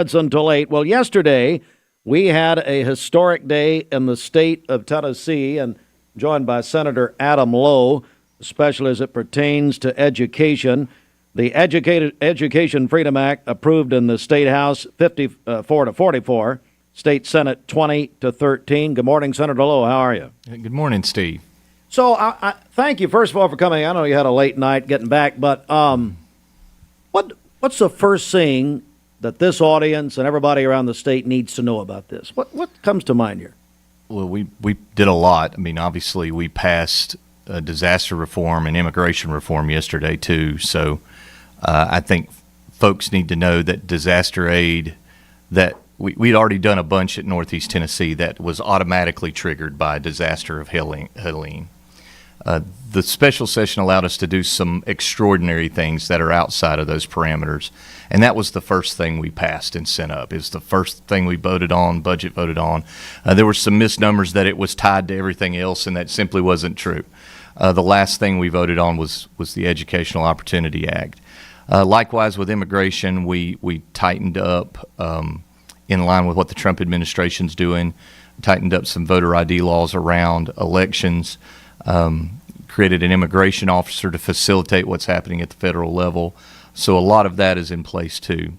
It's until 8. Well, yesterday we had a historic day in the state of Tennessee, and joined by Senator Adam Lowe, especially as it pertains to education. The Education Freedom Act approved in the State House 54 to 44, State Senate 20 to 13. Good morning, Senator Lowe. How are you? Good morning, Steve. So I thank you, first of all, for coming. I know you had a late night getting back, but what's the first thing that this audience and everybody around the state needs to know about this? What comes to mind here? Well, we did a lot. I mean, obviously, we passed disaster reform and immigration reform yesterday, too. So I think folks need to know that disaster aid, that we'd already done a bunch at Northeast Tennessee that was automatically triggered by a disaster of Helene. The special session allowed us to do some extraordinary things that are outside of those parameters, and that was the first thing we passed and sent up. It was the first thing we budget voted on. There were some misnomers that it was tied to everything else, and that simply wasn't true. The last thing we voted on was the Educational Opportunity Act. Likewise, with immigration, we tightened up in line with what the Trump administration's doing, tightened up some voter ID laws around elections, created an immigration officer to facilitate what's happening at the federal level. So a lot of that is in place too.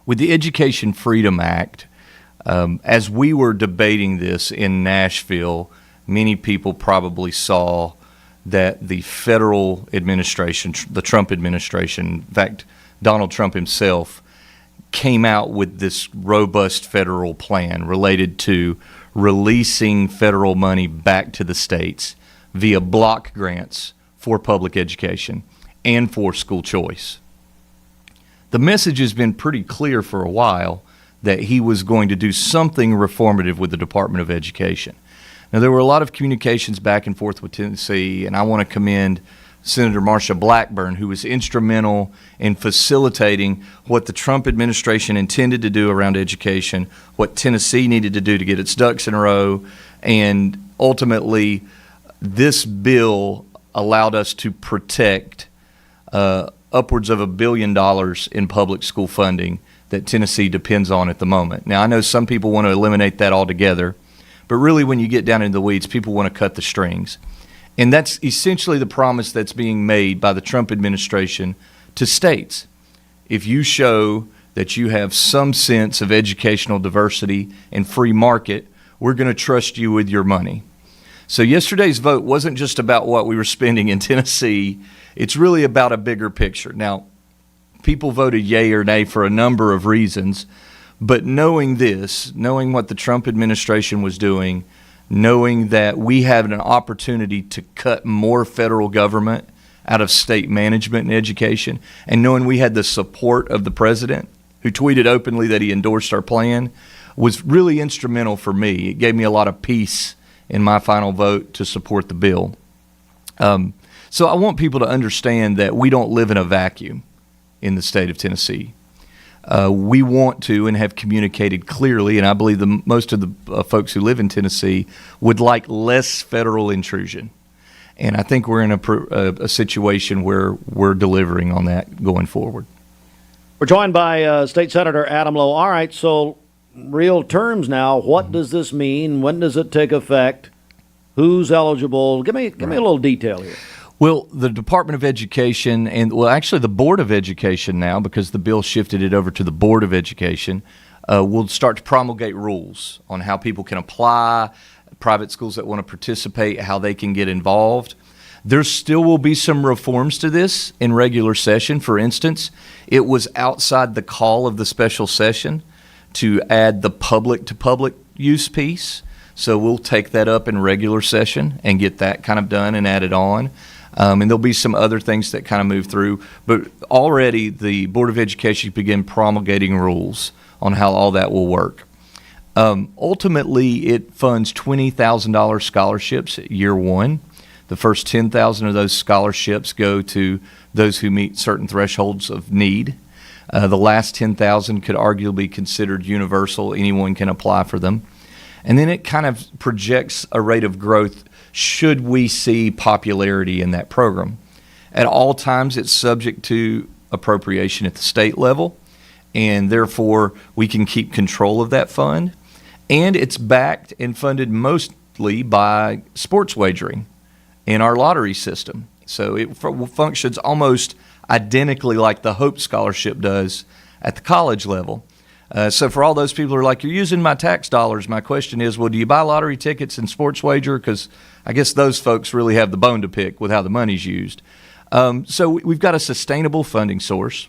With the Education Freedom Act, as we were debating this in Nashville, many people probably saw that the federal administration, the Trump administration, in fact, Donald Trump himself, came out with this robust federal plan related to releasing federal money back to the states via block grants for public education and for school choice. The message has been pretty clear for a while that he was going to do something reformative with the Department of Education. Now, there were a lot of communications back and forth with Tennessee, and I want to commend Senator Marsha Blackburn, who was instrumental in facilitating what the Trump administration intended to do around education, what Tennessee needed to do to get its ducks in a row, and ultimately this bill allowed us to protect upwards of $1 billion in public school funding that Tennessee depends on at the moment. Now, I know some people want to eliminate that altogether, but really when you get down into the weeds, people want to cut the strings. And that's essentially the promise that's being made by the Trump administration to states. If you show that you have some sense of educational diversity and free market, we're going to trust you with your money. So yesterday's vote wasn't just about what we were spending in Tennessee. It's really about a bigger picture. Now, people voted yay or nay for a number of reasons, but knowing this, knowing what the Trump administration was doing, knowing that we have an opportunity to cut more federal government out of state management and education, and knowing we had the support of the president, who tweeted openly that he endorsed our plan, was really instrumental for me. It gave me a lot of peace in my final vote to support the bill. So I want people to understand that we don't live in a vacuum in the state of Tennessee. We want to and have communicated clearly, and I believe most of the folks who live in Tennessee would like less federal intrusion. And I think we're in a situation where we're delivering on that going forward. We're joined by State Senator Adam Lowe. All right, so real terms now. What does this mean? When does it take effect? Who's eligible? Give me a little detail here. Well, the Department of Education actually the Board of Education now, because the bill shifted it over to the Board of Education, will start to promulgate rules on how people can apply, private schools that want to participate, how they can get involved. There still will be some reforms to this in regular session. For instance, it was outside the call of the special session to add the public-to-public use piece. So we'll take that up in regular session and get that kind of done and added on. And there'll be some other things that kind of move through. But already the Board of Education began promulgating rules on how all that will work. Ultimately, it funds $20,000 scholarships at year one. The first $10,000 of those scholarships go to those who meet certain thresholds of need. The last $10,000 could arguably be considered universal. Anyone can apply for them. And then it kind of projects a rate of growth should we see popularity in that program. At all times, it's subject to appropriation at the state level, and therefore we can keep control of that fund. And it's backed and funded mostly by sports wagering in our lottery system. So it functions almost identically like the Hope Scholarship does at the college level. So for all those people who are like, you're using my tax dollars, my question is, well, do you buy lottery tickets and sports wager? Because I guess those folks really have the bone to pick with how the money's used. So we've got a sustainable funding source.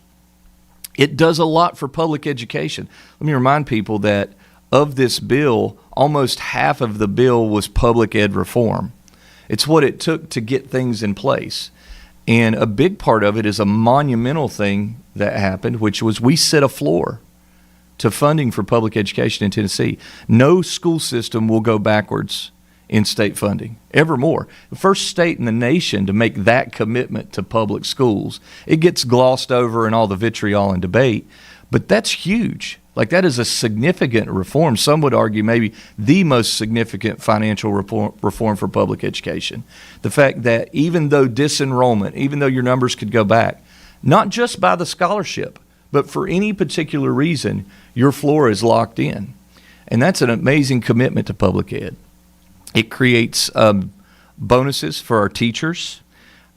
It does a lot for public education. Let me remind people that of this bill, almost half of the bill was public ed reform. It's what it took to get things in place. And a big part of it is a monumental thing that happened, which was we set a floor to funding for public education in Tennessee. No school system will go backwards in state funding, ever more. The first state in the nation to make that commitment to public schools. It gets glossed over in all the vitriol and debate, but that's huge. Like, that is a significant reform. Some would argue maybe the most significant financial reform for public education. The fact that even though disenrollment, even though your numbers could go back, not just by the scholarship, but for any particular reason, your floor is locked in. And that's an amazing commitment to public ed. It creates bonuses for our teachers.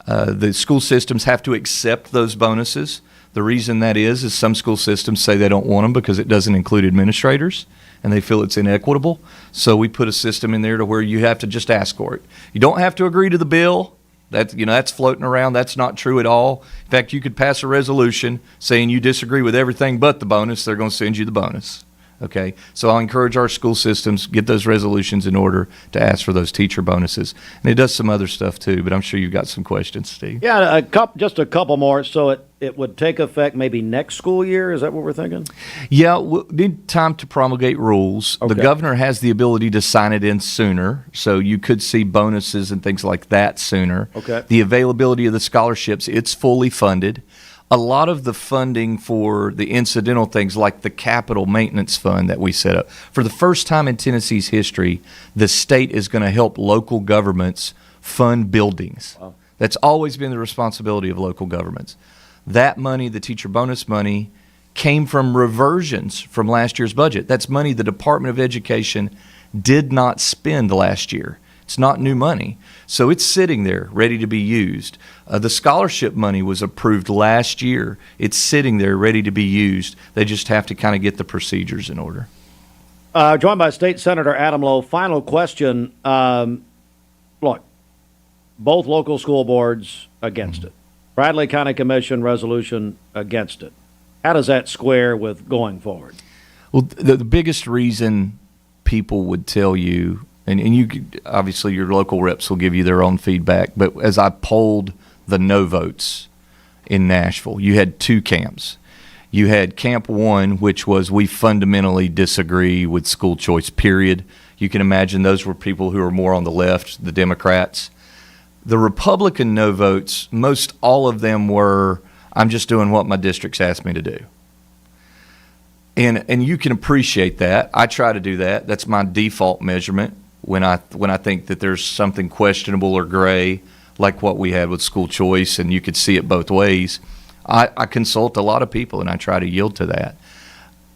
The school systems have to accept those bonuses. The reason that is some school systems say they don't want them because it doesn't include administrators, and they feel it's inequitable. So we put a system in there to where you have to just ask for it. You don't have to agree to the bill. That's floating around. That's not true at all. In fact, you could pass a resolution saying you disagree with everything but the bonus. They're going to send you the bonus. Okay, so I'll encourage our school systems, get those resolutions in order to ask for those teacher bonuses. And it does some other stuff too, but I'm sure you've got some questions, Steve. Yeah, just a couple more. So it would take effect maybe next school year? Is that what we're thinking? Yeah, we'll need time to promulgate rules. Okay. The governor has the ability to sign it in sooner, so you could see bonuses and things like that sooner. Okay. The availability of the scholarships, it's fully funded. A lot of the funding for the incidental things like the capital maintenance fund that we set up. For the first time in Tennessee's history, the state is going to help local governments fund buildings. Wow. That's always been the responsibility of local governments. That money, the teacher bonus money, came from reversions from last year's budget. That's money the Department of Education did not spend last year. It's not new money. So it's sitting there ready to be used. The scholarship money was approved last year. It's sitting there ready to be used. They just have to kind of get the procedures in order. Joined by State Senator Adam Lowe. Final question. Look, both local school boards against it. Bradley County Commission resolution against it. How does that square with going forward? Well, the biggest reason people would tell you, and you obviously your local reps will give you their own feedback, but as I polled the no votes in Nashville, you had two camps. You had camp one, which was we fundamentally disagree with school choice, period. You can imagine those were people who are more on the left, the Democrats. The Republican no votes, most all of them were, I'm just doing what my district's asked me to do. And you can appreciate that. I try to do that. That's my default measurement when I think that there's something questionable or gray, like what we had with school choice, and you could see it both ways. I consult a lot of people, and I try to yield to that.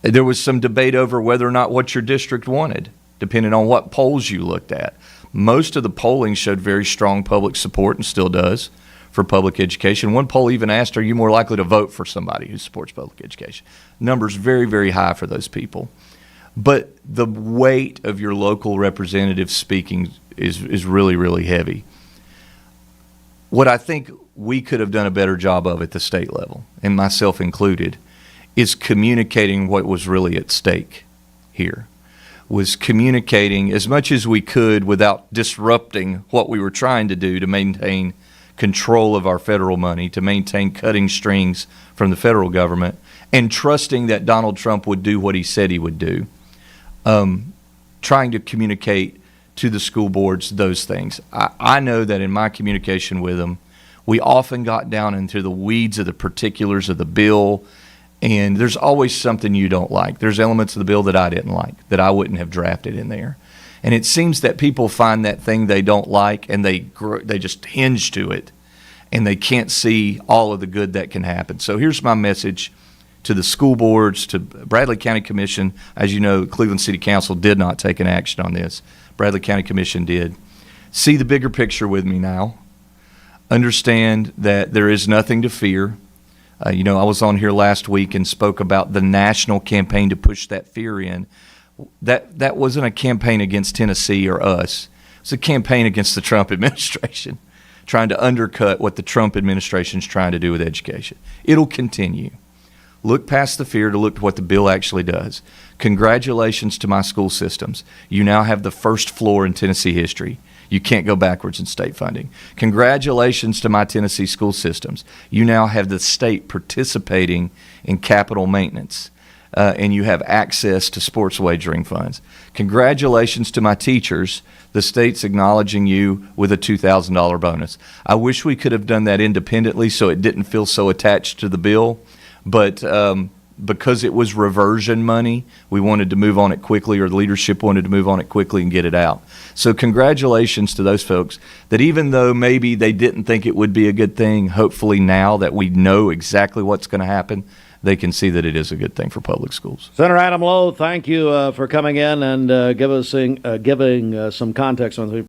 There was some debate over whether or not what your district wanted, depending on what polls you looked at. Most of the polling showed very strong public support, and still does, for public education. One poll even asked, are you more likely to vote for somebody who supports public education? Numbers very, very high for those people. But the weight of your local representative speaking is really, really heavy. What I think we could have done a better job of at the state level, and myself included, is communicating what was really at stake here. Was communicating as much as we could without disrupting what we were trying to do to maintain control of our federal money, to maintain cutting strings from the federal government, and trusting that Donald Trump would do what he said he would do. Trying to communicate to the school boards those things. I know that in my communication with them, we often got down into the weeds of the particulars of the bill, and there's always something you don't like. There's elements of the bill that I didn't like, that I wouldn't have drafted in there. And it seems that people find that thing they don't like, and they just hinge to it, and they can't see all of the good that can happen. So here's my message to the school boards, to Bradley County Commission. As you know, Cleveland City Council did not take an action on this. Bradley County Commission did. See the bigger picture with me now. Understand that there is nothing to fear. I was on here last week and spoke about the national campaign to push that fear in. That wasn't a campaign against Tennessee or us. It's a campaign against the Trump administration, trying to undercut what the Trump administration is trying to do with education. It'll continue. Look past the fear to look to what the bill actually does. Congratulations to my school systems. You now have the first floor in Tennessee history. You can't go backwards in state funding. Congratulations to my Tennessee school systems. You now have the state participating in capital maintenance. And you have access to sports wagering funds. Congratulations to my teachers. The state's acknowledging you with a $2,000 bonus. I wish we could have done that independently so it didn't feel so attached to the bill, but because it was reversion money, we wanted to move on it quickly, or the leadership wanted to move on it quickly and get it out. So congratulations to those folks that, even though maybe they didn't think it would be a good thing, hopefully now that we know exactly what's going to happen, they can see that it is a good thing for public schools. Senator Adam Lowe, thank you for coming in and giving some context on the